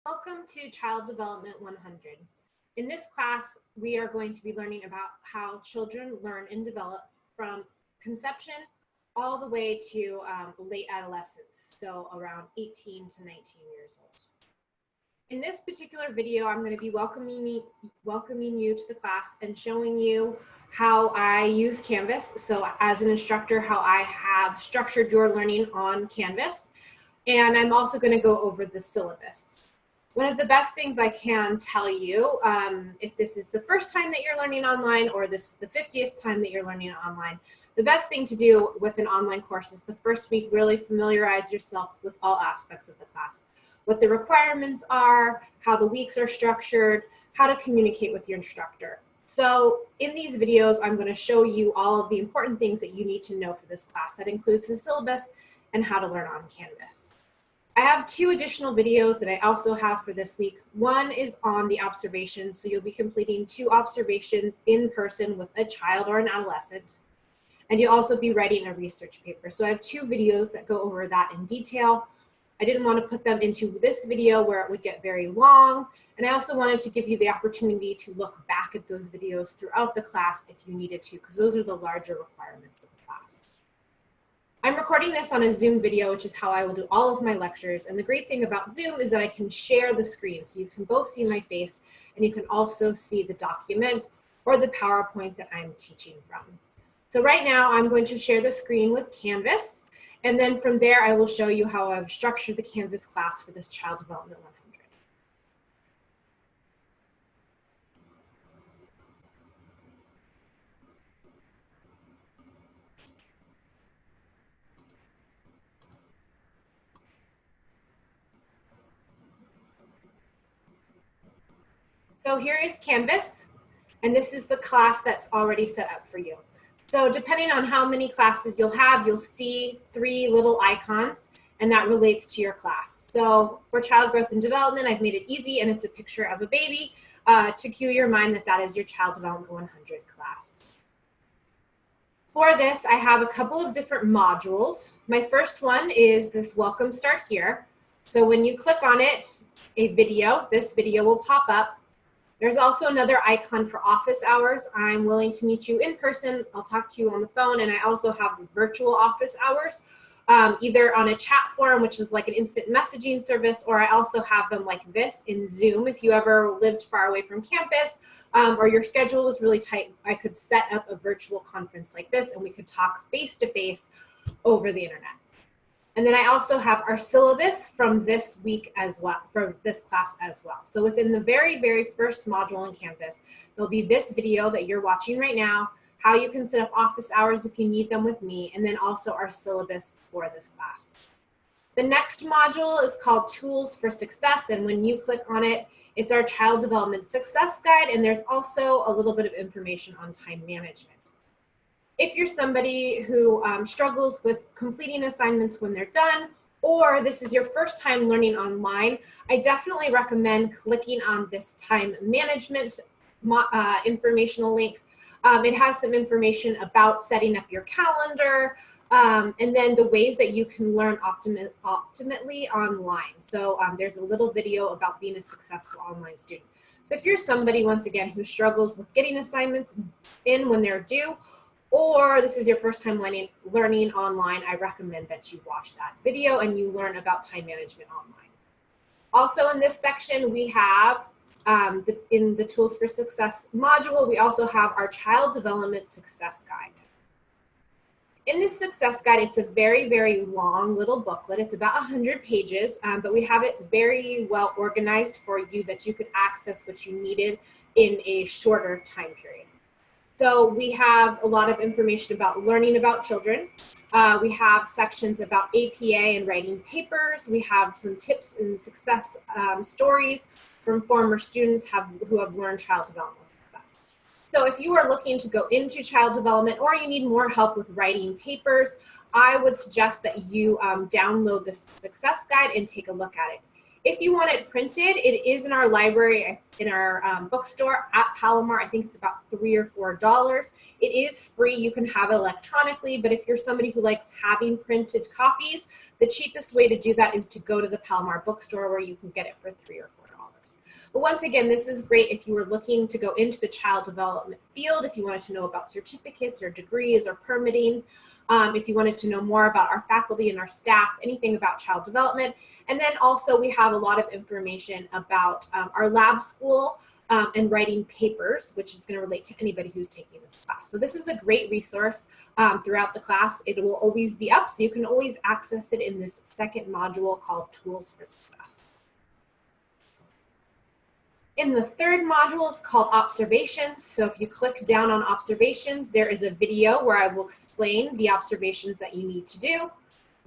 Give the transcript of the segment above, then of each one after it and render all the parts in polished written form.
Welcome to Child Development 100. In this class, we are going to be learning about how children learn and develop from conception all the way to late adolescence, so around 18 to 19 years old. In this particular video, I'm going to be welcoming you to the class and showing you how I use Canvas. So as an instructor, how I have structured your learning on Canvas. And I'm also going to go over the syllabus. One of the best things I can tell you, if this is the first time that you're learning online or this the 50th time that you're learning online, the best thing to do with an online course is the first week really familiarize yourself with all aspects of the class. What the requirements are, how the weeks are structured, how to communicate with your instructor. So in these videos, I'm going to show you all of the important things that you need to know for this class. That includes the syllabus and how to learn on Canvas. I have two additional videos that I also have for this week. One is on the observations, so you'll be completing 2 observations in person with a child or an adolescent. And you'll also be writing a research paper. So I have 2 videos that go over that in detail. I didn't want to put them into this video where it would get very long. And I also wanted to give you the opportunity to look back at those videos throughout the class if you needed to, because those are the larger requirements of the class. I'm recording this on a Zoom video, which is how I will do all of my lectures. And the great thing about Zoom is that I can share the screen. So you can both see my face and you can also see the document or the PowerPoint that I'm teaching from. So right now I'm going to share the screen with Canvas. And then from there, I will show you how I've structured the Canvas class for this Child Development 100. So here is Canvas, and this is the class that's already set up for you. So depending on how many classes you'll have, you'll see 3 little icons, and that relates to your class. So for child growth and development, I've made it easy, and it's a picture of a baby to cue your mind that that is your Child Development 100 class. For this, I have a couple of different modules. My first one is this Welcome Start Here. So when you click on it, this video will pop up. There's also another icon for office hours. I'm willing to meet you in person. I'll talk to you on the phone. And I also have virtual office hours, either on a chat forum, which is like an instant messaging service, or I also have them like this in Zoom. If you ever lived far away from campus or your schedule was really tight, I could set up a virtual conference like this and we could talk face-to-face over the internet. And then I also have our syllabus from this week as well, for this class as well. So within the very, very first module in Canvas, there'll be this video that you're watching right now, how you can set up office hours if you need them with me, and then also our syllabus for this class. The next module is called Tools for Success, and when you click on it, it's our Child Development Success Guide, and there's also a little bit of information on time management. If you're somebody who struggles with completing assignments when they're done, or this is your first time learning online, I definitely recommend clicking on this time management informational link. It has some information about setting up your calendar, and then the ways that you can learn optimally online. So there's a little video about being a successful online student. So if you're somebody, once again, who struggles with getting assignments in when they're due, or this is your first time learning online, I recommend that you watch that video and you learn about time management online. Also in this section, we have, in the Tools for Success module, we also have our Child Development Success Guide. In this Success Guide, it's a very, very long little booklet. It's about 100 pages, but we have it very well organized for you that you could access what you needed in a shorter time period. So we have a lot of information about learning about children. We have sections about APA and writing papers. We have some tips and success stories from former students who have learned child development with us. So if you are looking to go into child development or you need more help with writing papers, I would suggest that you download the Success Guide and take a look at it. If you want it printed, it is in our library, in our bookstore at Palomar. I think it's about $3 or $4. It is free. You can have it electronically, but if you're somebody who likes having printed copies, the cheapest way to do that is to go to the Palomar bookstore where you can get it for $3 or $4. But once again, this is great if you were looking to go into the child development field, if you wanted to know about certificates or degrees or permitting, if you wanted to know more about our faculty and our staff, anything about child development. And then also we have a lot of information about our lab school and writing papers, which is going to relate to anybody who's taking this class. So this is a great resource throughout the class. It will always be up, so you can always access it in this second module called Tools for Success. In the third module, it's called Observations. So if you click down on Observations, there is a video where I will explain the observations that you need to do.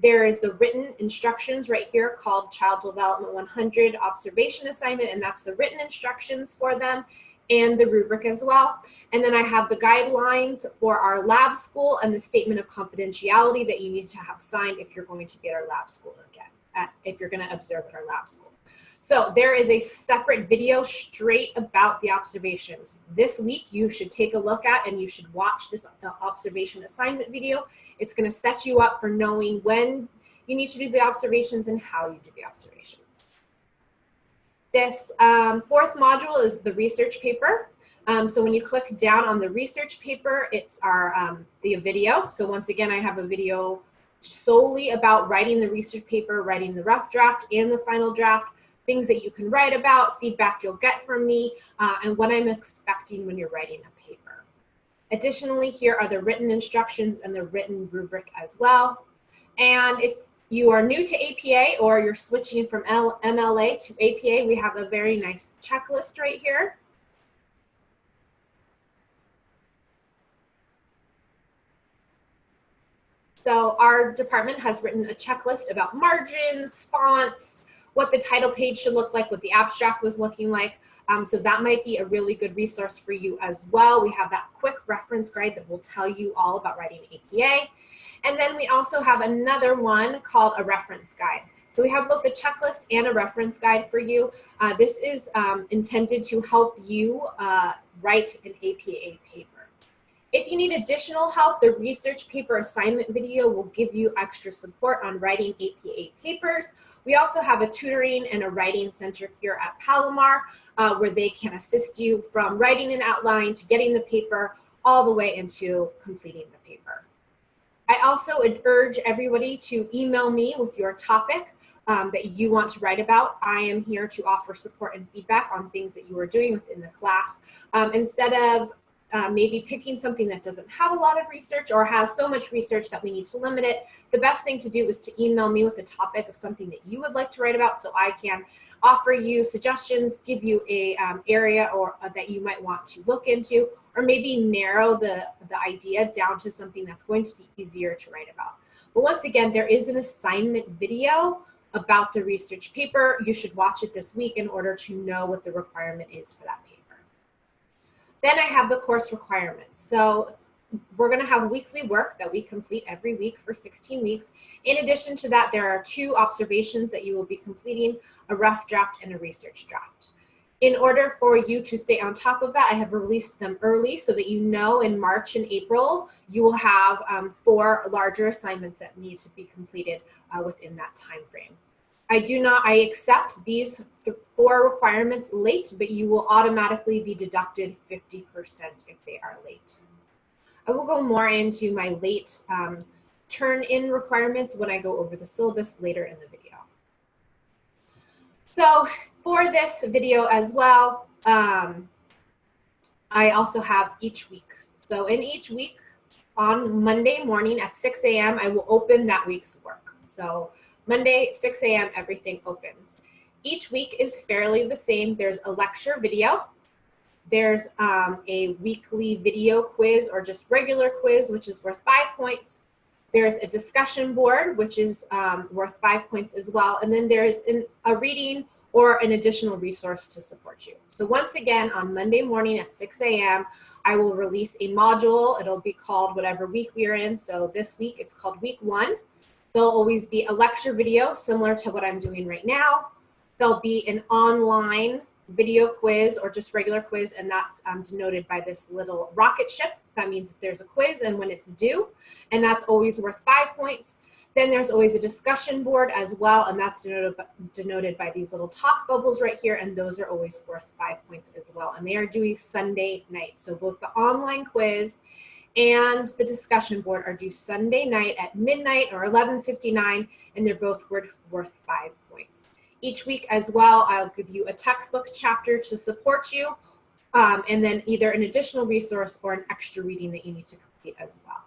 There is the written instructions right here called Child Development 100 Observation Assignment, and that's the written instructions for them and the rubric as well. And then I have the guidelines for our lab school and the statement of confidentiality that you need to have signed if you're going to be at our lab school again, if you're going to observe at our lab school. So there is a separate video straight about the observations. This week you should take a look at and you should watch this observation assignment video. It's going to set you up for knowing when you need to do the observations and how you do the observations. This fourth module is the research paper. So when you click down on the research paper, it's our the video. So once again, I have a video solely about writing the research paper, writing the rough draft and the final draft, things that you can write about, feedback you'll get from me, and what I'm expecting when you're writing a paper. Additionally, here are the written instructions and the written rubric as well. And if you are new to APA or you're switching from MLA to APA, we have a very nice checklist right here. So our department has written a checklist about margins, fonts, what the title page should look like, what the abstract was looking like. So that might be a really good resource for you as well. We have that quick reference guide that will tell you all about writing APA. And then we also have another one called a reference guide. So we have both a checklist and a reference guide for you. This is intended to help you write an APA paper. If you need additional help, the research paper assignment video will give you extra support on writing APA papers. We also have a tutoring and a writing center here at Palomar where they can assist you from writing an outline to getting the paper all the way into completing the paper. I also urge everybody to email me with your topic that you want to write about. I am here to offer support and feedback on things that you are doing within the class. Instead of maybe picking something that doesn't have a lot of research or has so much research that we need to limit it, the best thing to do is to email me with the topic of something that you would like to write about so I can offer you suggestions, give you a area or that you might want to look into, or maybe narrow the idea down to something that's going to be easier to write about. But once again, there is an assignment video about the research paper. You should watch it this week in order to know what the requirement is for that paper. Then I have the course requirements. So we're going to have weekly work that we complete every week for 16 weeks. In addition to that, there are 2 observations that you will be completing, a rough draft and a research draft. In order for you to stay on top of that, I have released them early so that you know in March and April, you will have 4 larger assignments that need to be completed within that time frame. I accept these 4 requirements late, but you will automatically be deducted 50% if they are late. I will go more into my late turn-in requirements when I go over the syllabus later in the video. So for this video as well, I also have each week. So in each week, on Monday morning at 6 a.m., I will open that week's work. So Monday, 6 a.m., everything opens. Each week is fairly the same. There's a lecture video. There's a weekly video quiz or just regular quiz, which is worth 5 points. There's a discussion board, which is worth 5 points as well. And then there's a reading or an additional resource to support you. So once again, on Monday morning at 6 a.m., I will release a module. It'll be called whatever week we are in. So this week, it's called week 1. There'll always be a lecture video similar to what I'm doing right now. There'll be an online video quiz or just regular quiz, and that's denoted by this little rocket ship. That means that there's a quiz and when it's due, and that's always worth 5 points. Then there's always a discussion board as well, and that's denoted by these little talk bubbles right here, and those are always worth 5 points as well. And they are due Sunday night. So both the online quiz and the discussion board are due Sunday night at midnight or 11:59, and they're both worth 5 points. Each week as well, I'll give you a textbook chapter to support you, and then either an additional resource or an extra reading that you need to complete as well.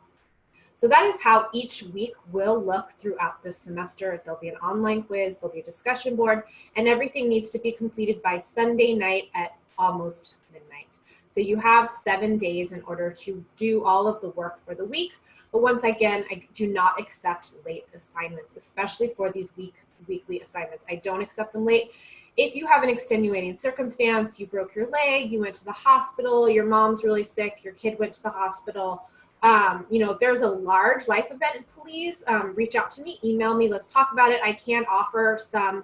So that is how each week will look throughout this semester. There'll be an online quiz, there'll be a discussion board, and everything needs to be completed by Sunday night at almost midnight. So you have 7 days in order to do all of the work for the week. But once again, I do not accept late assignments, especially for these weekly assignments. I don't accept them late. If you have an extenuating circumstance, you broke your leg, you went to the hospital, your mom's really sick, your kid went to the hospital, you know, there's a large life event, please reach out to me, email me, let's talk about it. I can offer some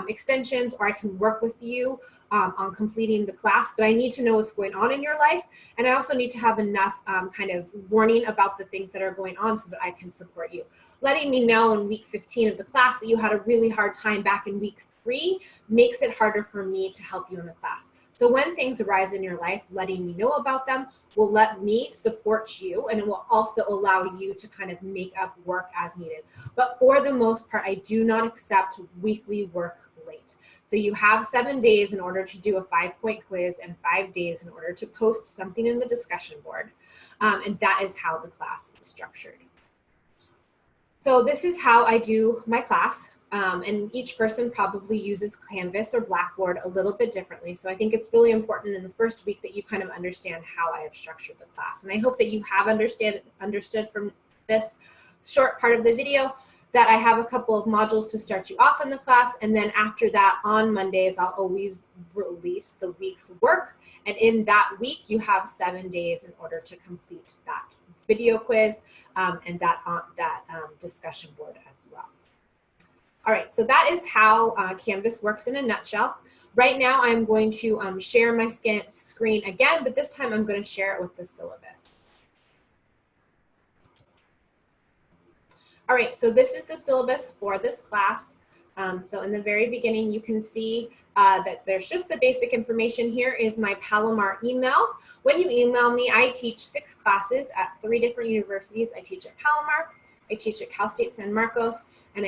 extensions, or I can work with you on completing the class, but I need to know what's going on in your life. And I also need to have enough kind of warning about the things that are going on so that I can support you. Letting me know in week 15 of the class that you had a really hard time back in week 3 makes it harder for me to help you in the class. So when things arise in your life, letting me know about them will let me support you, and it will also allow you to kind of make up work as needed. But for the most part, I do not accept weekly work late. So you have 7 days in order to do a 5-point quiz and 5 days in order to post something in the discussion board. And that is how the class is structured. So this is how I do my class. And each person probably uses Canvas or Blackboard a little bit differently. So I think it's really important in the first week that you kind of understand how I have structured the class. And I hope that you have understood from this short part of the video that I have a couple of modules to start you off in the class. And then after that, on Mondays, I'll always release the week's work. And in that week, you have 7 days in order to complete that video quiz and that discussion board as well. All right, so that is how Canvas works in a nutshell. Right now, I'm going to share my screen again, but this time I'm going to share it with the syllabus. All right, so this is the syllabus for this class. So in the very beginning, you can see that there's just the basic information. Here is my Palomar email. When you email me, I teach 6 classes at 3 different universities. I teach at Palomar, I teach at Cal State San Marcos, and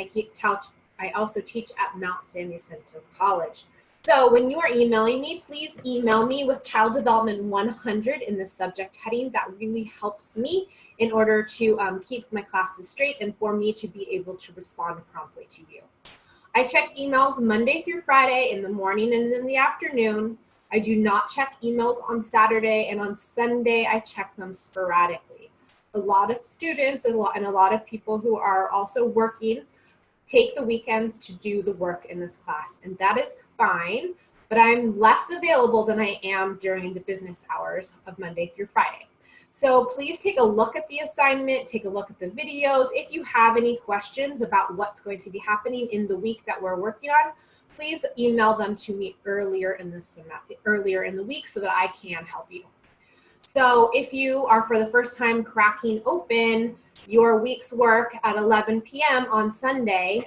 I also teach at Mount San Jacinto College. So when you are emailing me, please email me with Child Development 100 in the subject heading. That really helps me in order to keep my classes straight and for me to be able to respond promptly to you. I check emails Monday through Friday in the morning and in the afternoon. I do not check emails on Saturday, and on Sunday I check them sporadically. A lot of students and a lot of people who are also working take the weekends to do the work in this class, and that is fine, but I'm less available than I am during the business hours of Monday through Friday. So please take a look at the assignment, take a look at the videos. If you have any questions about what's going to be happening in the week that we're working on, please email them to me earlier in the week so that I can help you. So if you are for the first time cracking open your week's work at 11 p.m. on Sunday,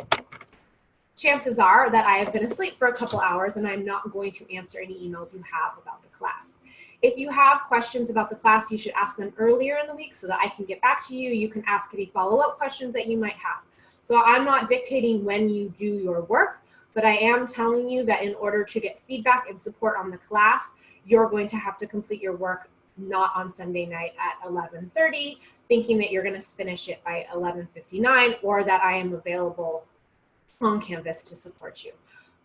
chances are that I have been asleep for a couple hours and I'm not going to answer any emails you have about the class. If you have questions about the class, you should ask them earlier in the week so that I can get back to you. You can ask any follow-up questions that you might have. So I'm not dictating when you do your work, but I am telling you that in order to get feedback and support on the class, you're going to have to complete your work not on Sunday night at 11:30, thinking that you're going to finish it by 11:59, or that I am available on Canvas to support you.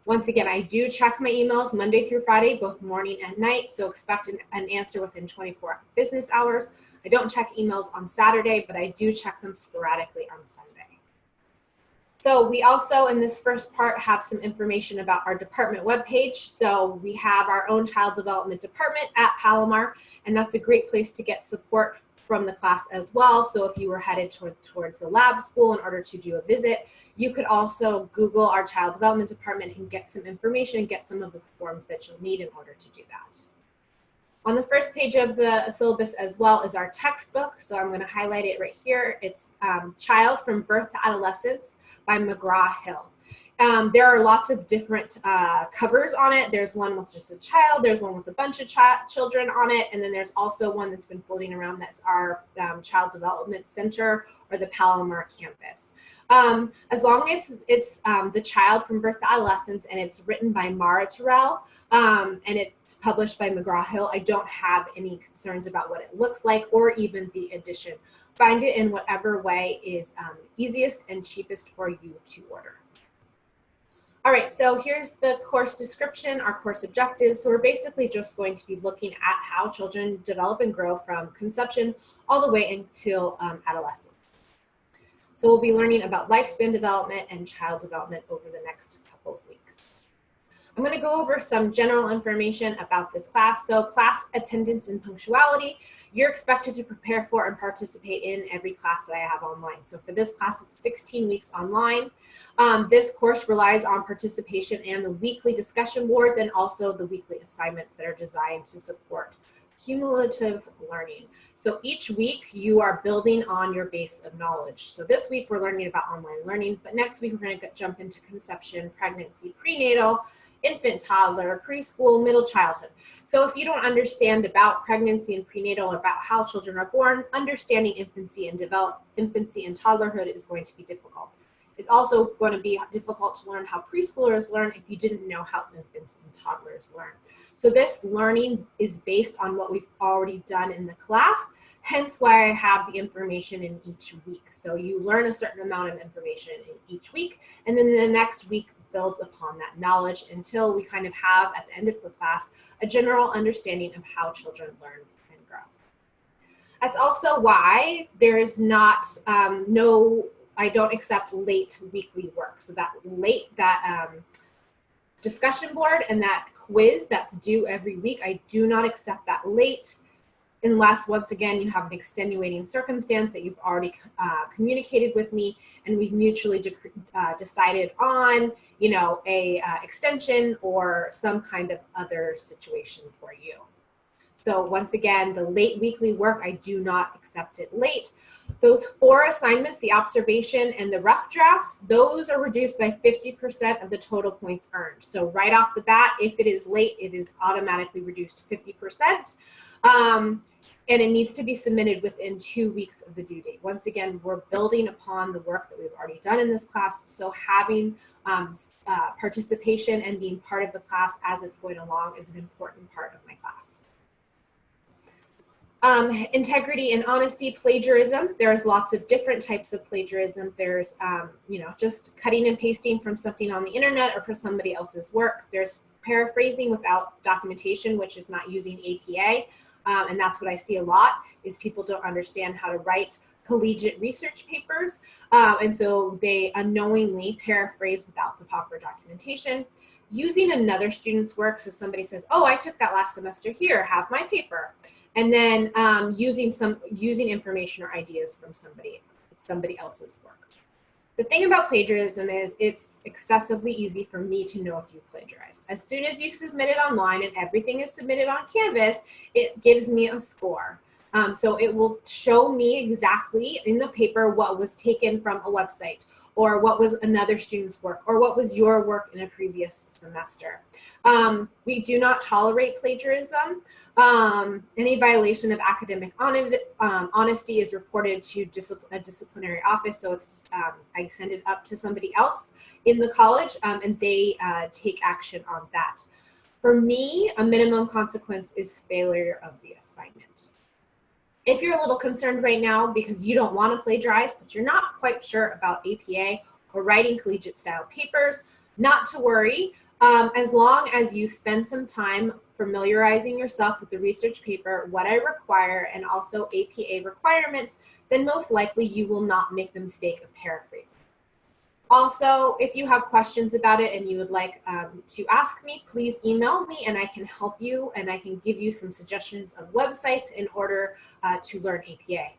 Once again, I do check my emails Monday through Friday, both morning and night, so expect an answer within 24 business hours. I don't check emails on Saturday, but I do check them sporadically on Sunday. So we also, in this first part, have some information about our department webpage. So we have our own child development department at Palomar, and that's a great place to get support from the class as well. So if you were headed towards the lab school in order to do a visit, you could also Google our child development department and get some information and get some of the forms that you'll need in order to do that. On the first page of the syllabus as well is our textbook. So I'm going to highlight it right here. It's Child from Birth to Adolescence by McGraw-Hill. There are lots of different covers on it. There's one with just a child, there's one with a bunch of children on it, and then there's also one that's been floating around that's our Child Development Center or the Palomar campus. As long as it's the Child from Birth to Adolescence and it's written by Mara Terrell and it's published by McGraw-Hill, I don't have any concerns about what it looks like or even the edition. Find it in whatever way is easiest and cheapest for you to order. All right, so here's the course description, our course objectives. So we're basically just going to be looking at how children develop and grow from conception all the way until adolescence. So we'll be learning about lifespan development and child development over the next couple of weeks. I'm going to go over some general information about this class. So class attendance and punctuality, you're expected to prepare for and participate in every class that I have online. So for this class, it's 16 weeks online. This course relies on participation and the weekly discussion boards and also the weekly assignments that are designed to support cumulative learning. So each week you are building on your base of knowledge. So this week we're learning about online learning, but next week we're going to jump into conception, pregnancy, prenatal, infant, toddler, preschool, middle childhood. So if you don't understand about pregnancy and prenatal, about how children are born, understanding infancy and toddlerhood is going to be difficult. It's also going to be difficult to learn how preschoolers learn if you didn't know how infants and toddlers learn. So this learning is based on what we've already done in the class, hence why I have the information in each week. So you learn a certain amount of information in each week, and then the next week builds upon that knowledge until we kind of have, at the end of the class, a general understanding of how children learn and grow. That's also why there's not, I don't accept late weekly work. So that discussion board and that quiz that's due every week, I do not accept that late unless, once again, you have an extenuating circumstance that you've already communicated with me and we've mutually decided on, you know, a extension or some kind of other situation for you. So once again, the late weekly work, I do not accept it late. Those 4 assignments, the observation and the rough drafts, those are reduced by 50% of the total points earned. So right off the bat, if it is late, it is automatically reduced 50%. And it needs to be submitted within 2 weeks of the due date. Once again, we're building upon the work that we've already done in this class. So having participation and being part of the class as it's going along is an important part of my class. Integrity and honesty, plagiarism. There's lots of different types of plagiarism. There's, you know, just cutting and pasting from something on the internet or from somebody else's work. There's paraphrasing without documentation, which is not using APA. And that's what I see a lot, is people don't understand how to write collegiate research papers. And so they unknowingly paraphrase without the proper documentation. Using another student's work, so somebody says, oh, I took that last semester, here, have my paper. And then using information or ideas from somebody else's work. The thing about plagiarism is it's excessively easy for me to know if you plagiarized. As soon as you submit it online and everything is submitted on Canvas, it gives me a score. So it will show me exactly in the paper what was taken from a website, or what was another student's work, or what was your work in a previous semester. We do not tolerate plagiarism. Any violation of academic honesty is reported to a disciplinary office. So it's I send it up to somebody else in the college, and they take action on that. For me, a minimum consequence is failure of the assignment. If you're a little concerned right now because you don't want to plagiarize, but you're not quite sure about APA or writing collegiate style papers, not to worry. As long as you spend some time familiarizing yourself with the research paper, what I require, and also APA requirements, then most likely you will not make the mistake of paraphrasing. Also, if you have questions about it and you would like to ask me, please email me and I can help you and I can give you some suggestions of websites in order to learn APA.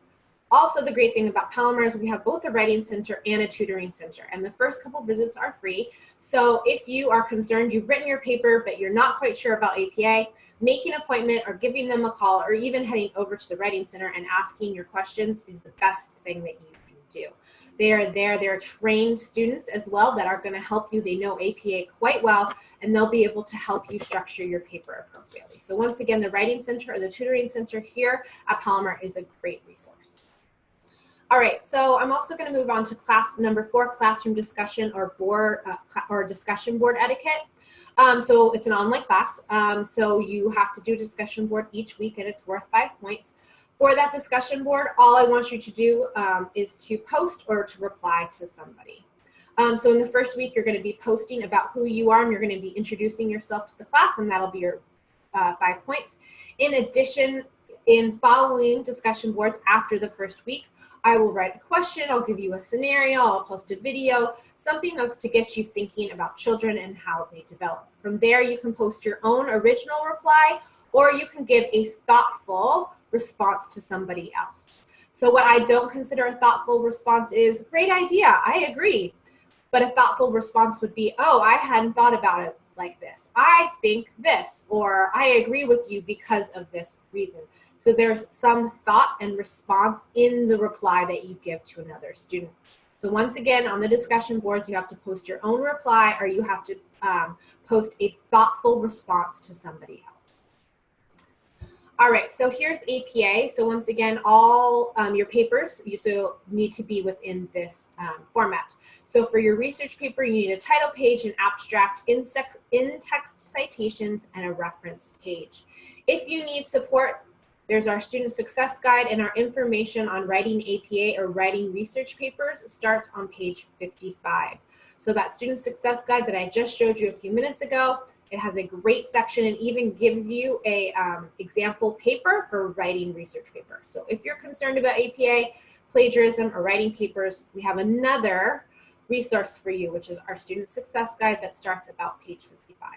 Also, the great thing about Palomar is we have both a writing center and a tutoring center, and the first couple visits are free. So if you are concerned, you've written your paper, but you're not quite sure about APA, making an appointment or giving them a call or even heading over to the writing center and asking your questions is the best thing that you can do. They are there, they're trained students as well that are going to help you. They know APA quite well, and they'll be able to help you structure your paper appropriately. So once again, the writing center or the tutoring center here at Palomar is a great resource. All right, so I'm also going to move on to class number 4, classroom discussion or discussion board etiquette. So it's an online class, so you have to do a discussion board each week and it's worth 5 points. For that discussion board, all I want you to do is to post or to reply to somebody. So in the first week, you're going to be posting about who you are and you're going to be introducing yourself to the class, and that'll be your 5 points. In addition, in following discussion boards after the first week, I will write a question, I'll give you a scenario, I'll post a video, something that's to get you thinking about children and how they develop. From there, you can post your own original reply, or you can give a thoughtful response to somebody else. So what I don't consider a thoughtful response is, great idea, I agree. But a thoughtful response would be, oh, I hadn't thought about it like this. I think this, or I agree with you because of this reason. So there's some thought and response in the reply that you give to another student. So once again, on the discussion boards, you have to post your own reply, or you have to post a thoughtful response to somebody else. All right, so here's APA. So once again, all your papers need to be within this format. So for your research paper, you need a title page, an abstract, in-text citations, and a reference page. If you need support, there's our student success guide, and our information on writing APA or writing research papers starts on page 55. So that student success guide that I just showed you a few minutes ago, it has a great section and even gives you a example paper for writing research paper. So if you're concerned about APA, plagiarism, or writing papers, we have another resource for you, which is our student success guide that starts about page 55.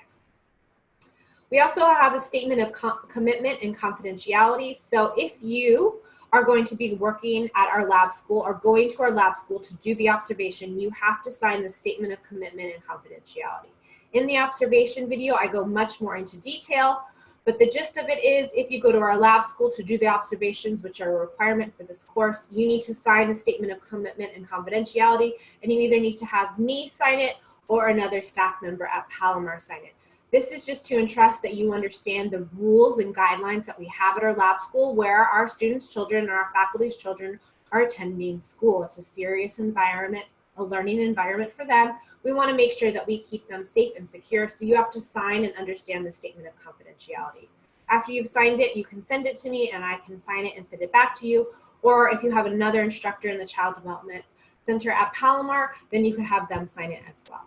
We also have a statement of commitment and confidentiality. So if you are going to be working at our lab school or going to our lab school to do the observation, you have to sign the statement of commitment and confidentiality. In the observation video, I go much more into detail, but the gist of it is if you go to our lab school to do the observations, which are a requirement for this course, you need to sign the statement of commitment and confidentiality, and you either need to have me sign it or another staff member at Palomar sign it. This is just to entrust that you understand the rules and guidelines that we have at our lab school where our students' children and our faculty's children are attending school. It's a serious environment, a learning environment for them. We want to make sure that we keep them safe and secure, so you have to sign and understand the statement of confidentiality. After you've signed it, you can send it to me and I can sign it and send it back to you. Or if you have another instructor in the Child Development Center at Palomar, then you can have them sign it as well.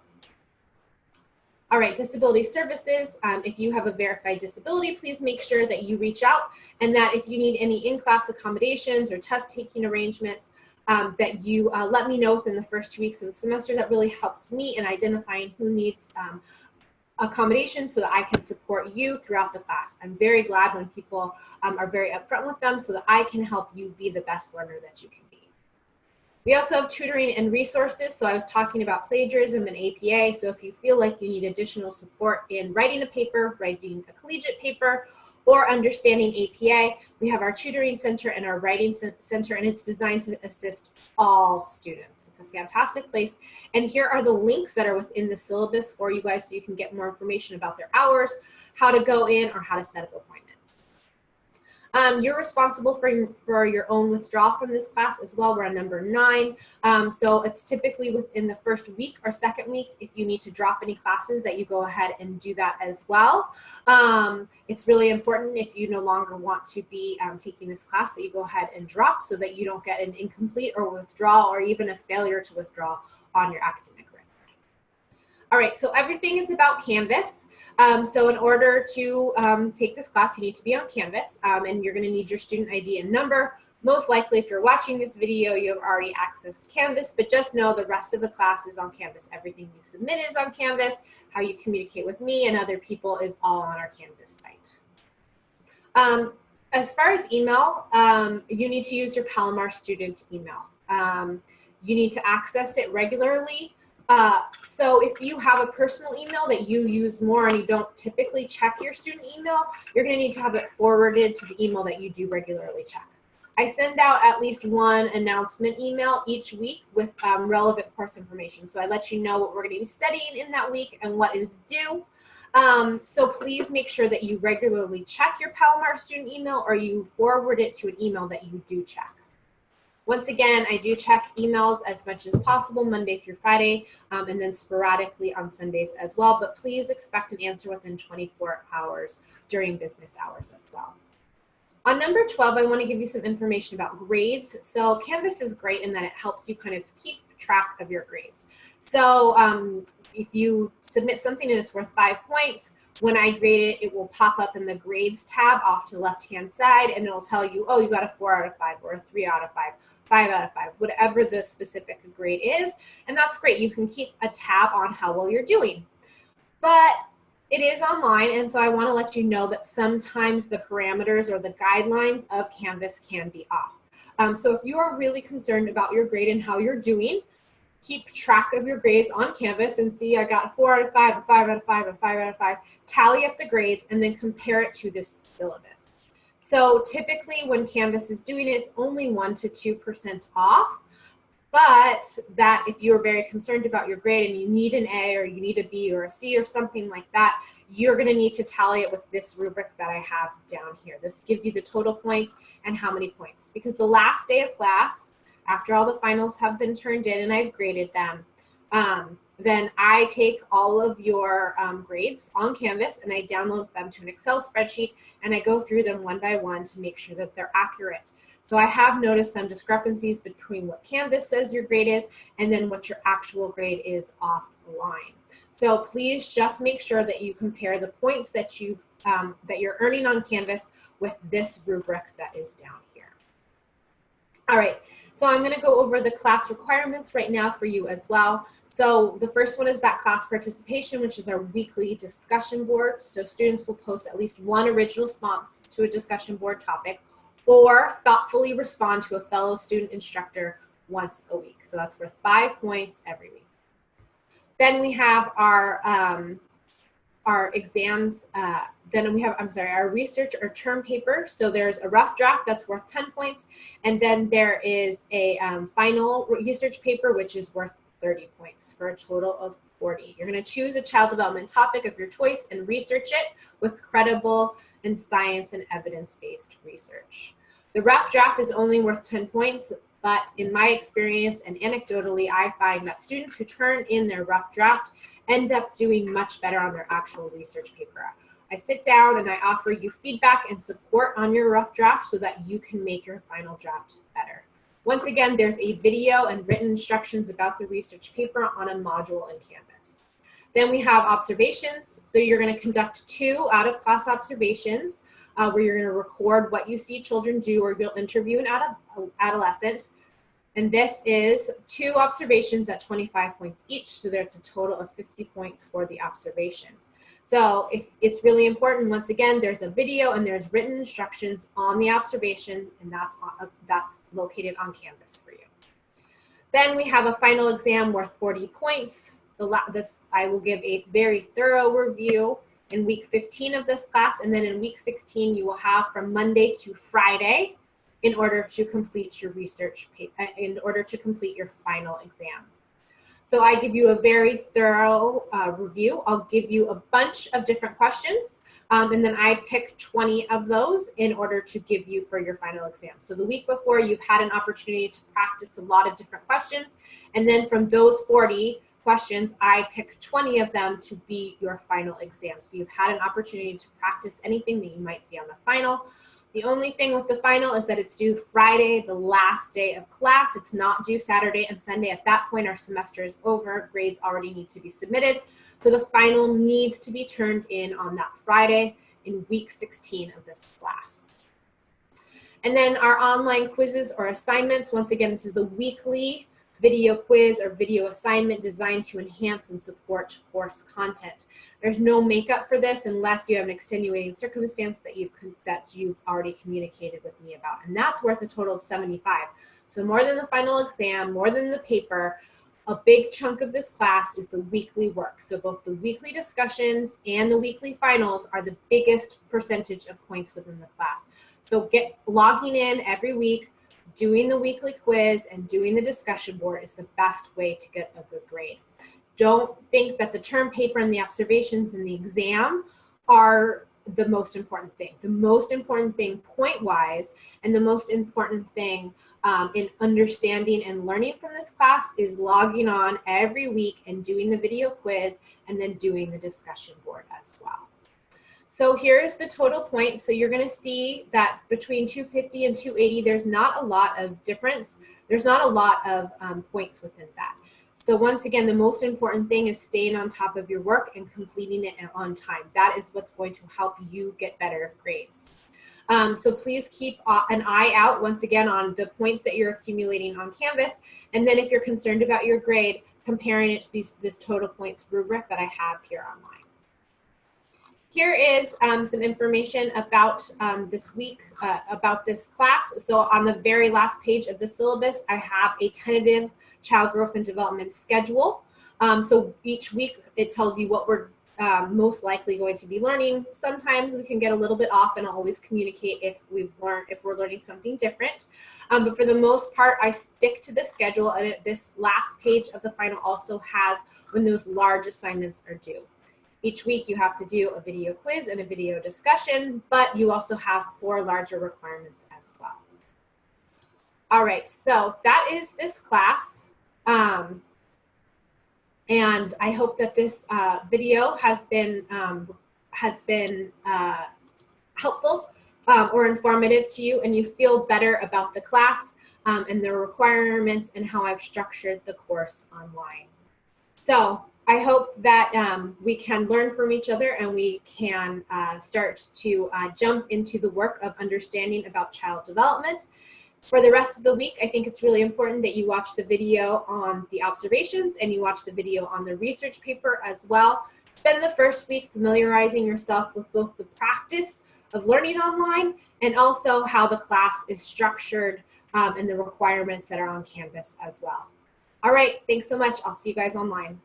All right, disability services. If you have a verified disability, please make sure that you reach out, and that if you need any in-class accommodations or test-taking arrangements, that you let me know within the first 2 weeks of the semester. That really helps me in identifying who needs accommodations so that I can support you throughout the class. I'm very glad when people are very upfront with them so that I can help you be the best learner that you can be. We also have tutoring and resources. So I was talking about plagiarism and APA. So if you feel like you need additional support in writing a paper, writing a collegiate paper, or understanding APA, we have our tutoring center and our writing center, and it's designed to assist all students. It's a fantastic place. And here are the links that are within the syllabus for you guys so you can get more information about their hours, how to go in, or how to set up appointments. You're responsible for your own withdrawal from this class as well. We're on number 9. So it's typically within the first week or second week. If you need to drop any classes, that you go ahead and do that as well. It's really important if you no longer want to be taking this class that you go ahead and drop so that you don't get an incomplete or withdrawal or even a failure to withdraw on your academic record. All right, so everything is about Canvas. So in order to take this class, you need to be on Canvas, and you're going to need your student ID and number. Most likely, if you're watching this video, you have already accessed Canvas, but just know the rest of the class is on Canvas. Everything you submit is on Canvas. How you communicate with me and other people is all on our Canvas site. As far as email, you need to use your Palomar student email. You need to access it regularly. So if you have a personal email that you use more and you don't typically check your student email, you're going to need to have it forwarded to the email that you do regularly check. I send out at least one announcement email each week with relevant course information. So I let you know what we're going to be studying in that week and what is due. So please make sure that you regularly check your Palomar student email or you forward it to an email that you do check. Once again, I do check emails as much as possible Monday through Friday and then sporadically on Sundays as well, but please expect an answer within 24 hours during business hours as well. On number 12, I want to give you some information about grades. So Canvas is great in that it helps you kind of keep track of your grades. So if you submit something and it's worth 5 points, when I grade it, it will pop up in the grades tab off to the left-hand side, and it'll tell you, oh, you got a 4 out of 5 or a 3 out of 5, 5 out of 5, whatever the specific grade is. And that's great. You can keep a tab on how well you're doing. But it is online, and so I want to let you know that sometimes the parameters or the guidelines of Canvas can be off. So if you are really concerned about your grade and how you're doing, keep track of your grades on Canvas and see I got a 4 out of 5, a 5 out of 5, a 5 out of 5. Tally up the grades and then compare it to this syllabus. So typically when Canvas is doing it, it's only 1 to 2% off. But that if you're very concerned about your grade and you need an A or you need a B or a C or something like that, you're going to need to tally it with this rubric that I have down here. This gives you the total points and how many points. Because the last day of class, after all the finals have been turned in and I've graded them, then I take all of your grades on Canvas and I download them to an Excel spreadsheet and I go through them one by one to make sure that they're accurate. So I have noticed some discrepancies between what Canvas says your grade is and then what your actual grade is offline. So please just make sure that you compare the points that you're earning on Canvas with this rubric that is down here. All right, so I'm going to go over the class requirements right now for you as well. So the first one is that class participation, which is our weekly discussion board. So students will post at least one original response to a discussion board topic or thoughtfully respond to a fellow student instructor once a week. So that's worth 5 points every week. Then we have our exams, then we have, our research or term paper. So there's a rough draft that's worth 10 points. And then there is a final research paper, which is worth 30 points for a total of 40. You're going to choose a child development topic of your choice and research it with credible and science and evidence-based research. The rough draft is only worth 10 points, but in my experience and anecdotally, I find that students who turn in their rough draft end up doing much better on their actual research paper. I sit down and I offer you feedback and support on your rough draft so that you can make your final draft better. Once again, there's a video and written instructions about the research paper on a module in Canvas. Then we have observations. So you're going to conduct 2 out-of-class observations where you're going to record what you see children do, or you'll interview an adolescent. And this is 2 observations at 25 points each. So there's a total of 50 points for the observation. So if it's really important, once again, there's a video and there's written instructions on the observation, and that's located on Canvas for you. Then we have a final exam worth 40 points. I will give a very thorough review in week 15 of this class, and then in week 16 you will have from Monday to Friday in order to complete your research paper, in order to complete your final exam. So I give you a very thorough review. I'll give you a bunch of different questions, and then I pick 20 of those in order to give you for your final exam. So the week before, you've had an opportunity to practice a lot of different questions, and then from those 40 questions, I pick 20 of them to be your final exam. So you've had an opportunity to practice anything that you might see on the final. The only thing with the final is that it's due Friday, the last day of class. It's not due Saturday and Sunday. At that point, our semester is over. Grades already need to be submitted. So the final needs to be turned in on that Friday in week 16 of this class. And then our online quizzes or assignments, once again, this is a weekly video quiz or video assignment designed to enhance and support course content. There's no makeup for this unless you have an extenuating circumstance that you've already communicated with me about. And that's worth a total of 75. So more than the final exam, more than the paper, a big chunk of this class is the weekly work. So both the weekly discussions and the weekly finals are the biggest percentage of points within the class. So logging in every week, doing the weekly quiz and doing the discussion board is the best way to get a good grade. Don't think that the term paper and the observations and the exam are the most important thing. The most important thing point-wise and the most important thing in understanding and learning from this class is logging on every week and doing the video quiz and then doing the discussion board as well. So here's the total points. So you're going to see that between 250 and 280, there's not a lot of difference. There's not a lot of points within that. So once again, the most important thing is staying on top of your work and completing it on time. That is what's going to help you get better grades. So please keep an eye out, once again, on the points that you're accumulating on Canvas. And then if you're concerned about your grade, comparing it to this total points rubric that I have here online. Here is some information about this week, about this class. So on the very last page of the syllabus, I have a tentative child growth and development schedule. So each week it tells you what we're most likely going to be learning. Sometimes we can get a little bit off, and I'll always communicate if we're learning something different. But for the most part, I stick to the schedule, and this last page of the final also has when those large assignments are due. Each week you have to do a video quiz and a video discussion, but you also have 4 larger requirements as well. All right, so that is this class. And I hope that this video has been helpful or informative to you, and you feel better about the class and the requirements and how I've structured the course online. So I hope that we can learn from each other and we can start to jump into the work of understanding about child development. For the rest of the week, I think it's really important that you watch the video on the observations and you watch the video on the research paper as well. Spend the first week familiarizing yourself with both the practice of learning online and also how the class is structured and the requirements that are on Canvas as well. All right, thanks so much. I'll see you guys online.